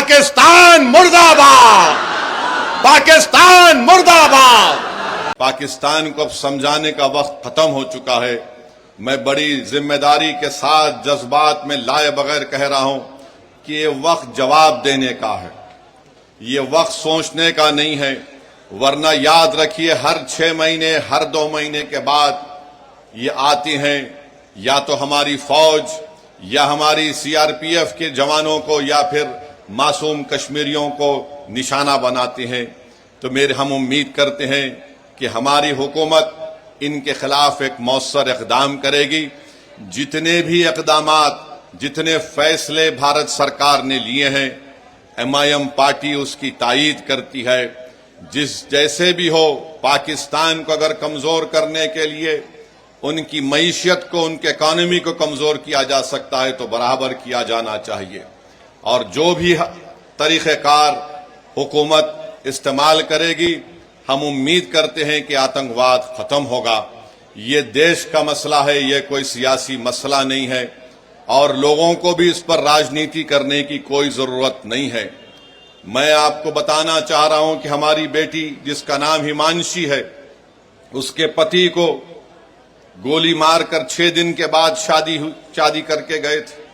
पाकिस्तान मुर्दाबाद, पाकिस्तान मुर्दाबाद। पाकिस्तान को अब समझाने का वक्त खत्म हो चुका है। मैं बड़ी जिम्मेदारी के साथ जज्बात में लाए बगैर कह रहा हूं कि ये वक्त जवाब देने का है, ये वक्त सोचने का नहीं है। वरना याद रखिए, हर 6 महीने, हर 2 महीने के बाद ये आती हैं, या तो हमारी फौज या हमारी सीआरपीएफ के जवानों को या फिर मासूम कश्मीरियों को निशाना बनाती हैं। तो हम उम्मीद करते हैं कि हमारी हुकूमत इनके खिलाफ एक मौसर इक़दाम करेगी। जितने भी इक़दामात, जितने फैसले भारत सरकार ने लिए हैं, MIM पार्टी उसकी तायीद करती है। जैसे भी हो, पाकिस्तान को अगर कमजोर करने के लिए उनकी मईशत को, उनके इकॉनमी को कमजोर किया जा सकता है तो बराबर किया जाना चाहिए। और जो भी तरीक़ेकार हुकूमत इस्तेमाल करेगी, हम उम्मीद करते हैं कि आतंकवाद खत्म होगा। ये देश का मसला है, ये कोई सियासी मसला नहीं है, और लोगों को भी इस पर राजनीति करने की कोई जरूरत नहीं है। मैं आपको बताना चाह रहा हूं कि हमारी बेटी, जिसका नाम हिमांशी है, उसके पति को गोली मारकर 6 दिन के बाद शादी करके गए थे,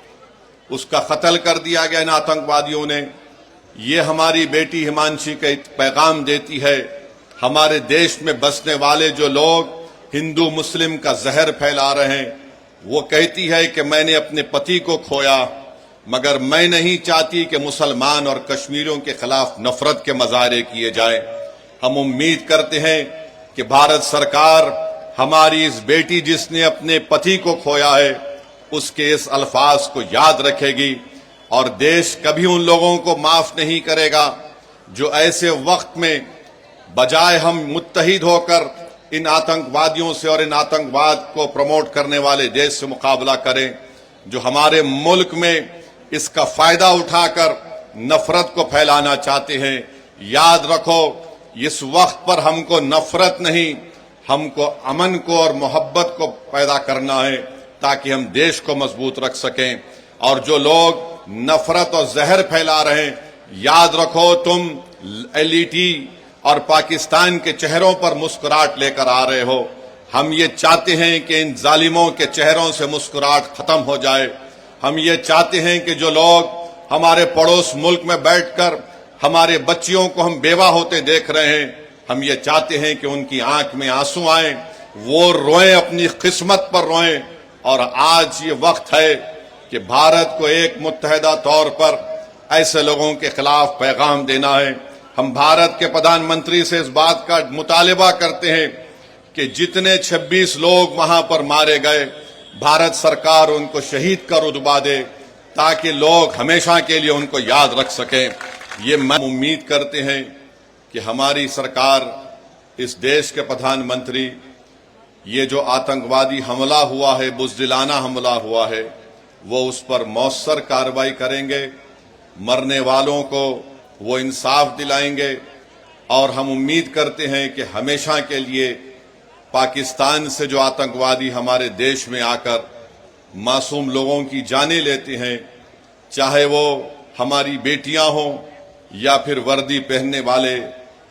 उसका कत्ल कर दिया गया इन आतंकवादियों ने। ये हमारी बेटी हिमांशी का एक पैगाम देती है, हमारे देश में बसने वाले जो लोग हिंदू मुस्लिम का जहर फैला रहे हैं, वो कहती है कि मैंने अपने पति को खोया, मगर मैं नहीं चाहती कि मुसलमान और कश्मीरियों के खिलाफ नफरत के मजारे किए जाएं। हम उम्मीद करते हैं कि भारत सरकार हमारी इस बेटी, जिसने अपने पति को खोया है, उसके इस अल्फाज को याद रखेगी, और देश कभी उन लोगों को माफ नहीं करेगा जो ऐसे वक्त में बजाय हम मुत्तहिद होकर इन आतंकवादियों से और इन आतंकवाद को प्रमोट करने वाले देश से मुकाबला करें, जो हमारे मुल्क में इसका फायदा उठाकर नफरत को फैलाना चाहते हैं। याद रखो, इस वक्त पर हमको नफरत नहीं, हमको अमन को और मोहब्बत को पैदा करना है, ताकि हम देश को मजबूत रख सकें। और जो लोग नफरत और जहर फैला रहे हैं, याद रखो, तुम LET और पाकिस्तान के चेहरों पर मुस्कुराहट लेकर आ रहे हो। हम ये चाहते हैं कि इन जालिमों के चेहरों से मुस्कुराहट खत्म हो जाए। हम ये चाहते हैं कि जो लोग हमारे पड़ोस मुल्क में बैठकर हमारे बच्चियों को हम बेवा होते देख रहे हैं, हम ये चाहते हैं कि उनकी आंख में आंसू आए, वो रोएं, अपनी किस्मत पर रोएं। और आज ये वक्त है कि भारत को एक मुत्तहिदा तौर पर ऐसे लोगों के खिलाफ पैगाम देना है। हम भारत के प्रधानमंत्री से इस बात का मुतालिबा करते हैं कि जितने 26 लोग वहां पर मारे गए, भारत सरकार उनको शहीद का रुतबा दे, ताकि लोग हमेशा के लिए उनको याद रख सकें। ये मैं उम्मीद करते हैं कि हमारी सरकार, इस देश के प्रधानमंत्री, ये जो आतंकवादी हमला हुआ है, बुज़दिलाना हमला हुआ है, वो उस पर मौसर कार्रवाई करेंगे, मरने वालों को वो इंसाफ दिलाएंगे। और हम उम्मीद करते हैं कि हमेशा के लिए पाकिस्तान से जो आतंकवादी हमारे देश में आकर मासूम लोगों की जानें लेते हैं, चाहे वो हमारी बेटियां हों या फिर वर्दी पहनने वाले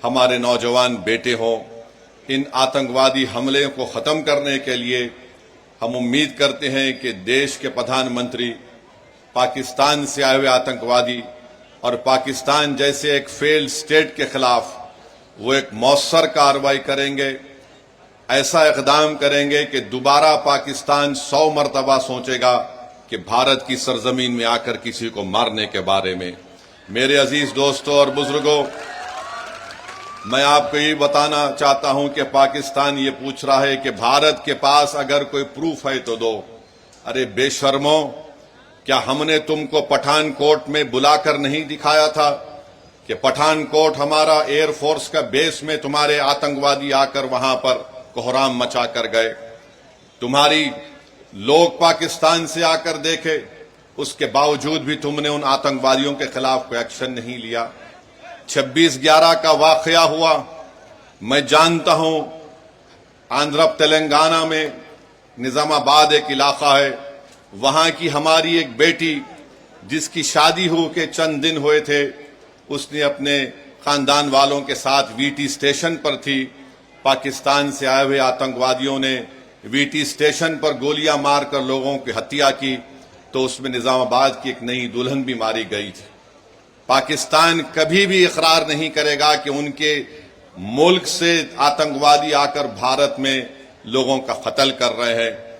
हमारे नौजवान बेटे हों, इन आतंकवादी हमले को ख़त्म करने के लिए हम उम्मीद करते हैं कि देश के प्रधानमंत्री पाकिस्तान से आए हुए आतंकवादी और पाकिस्तान जैसे एक फेल्ड स्टेट के खिलाफ वो एक मौसर कार्रवाई करेंगे, ऐसा इक़दाम करेंगे कि दोबारा पाकिस्तान 100 मरतबा सोचेगा कि भारत की सरजमीन में आकर किसी को मारने के बारे में। मेरे अजीज दोस्तों और बुजुर्गों, मैं आपको ये बताना चाहता हूं कि पाकिस्तान ये पूछ रहा है कि भारत के पास अगर कोई प्रूफ है तो दो। अरे बेशर्मो, क्या हमने तुमको पठानकोट में बुलाकर नहीं दिखाया था कि पठानकोट हमारा एयरफोर्स का बेस में तुम्हारे आतंकवादी आकर वहां पर कोहराम मचा कर गए? तुम्हारी लोग पाकिस्तान से आकर देखे, उसके बावजूद भी तुमने उन आतंकवादियों के खिलाफ कोई एक्शन नहीं लिया। 26/11 का वाकया हुआ, मैं जानता हूं, आंध्र तेलंगाना में निजामाबाद एक इलाका है, वहां की हमारी एक बेटी جس کی شادی ہو کے چند دن ہوئے تھے اس نے اپنے خاندان والوں کے ساتھ وی ٹی اسٹیشن پر تھی. پاکستان سے آئے ہوئے آتنکوادیوں نے وی ٹی اسٹیشن پر گولیاں مار کر لوگوں کی ہتیا کی تو اس میں نظام آباد کی ایک نئی دلہن بھی ماری گئی تھی. پاکستان کبھی بھی اقرار نہیں کرے گا کہ ان کے ملک سے آتنکوادی آ کر بھارت میں لوگوں کا قتل کر رہے ہیں.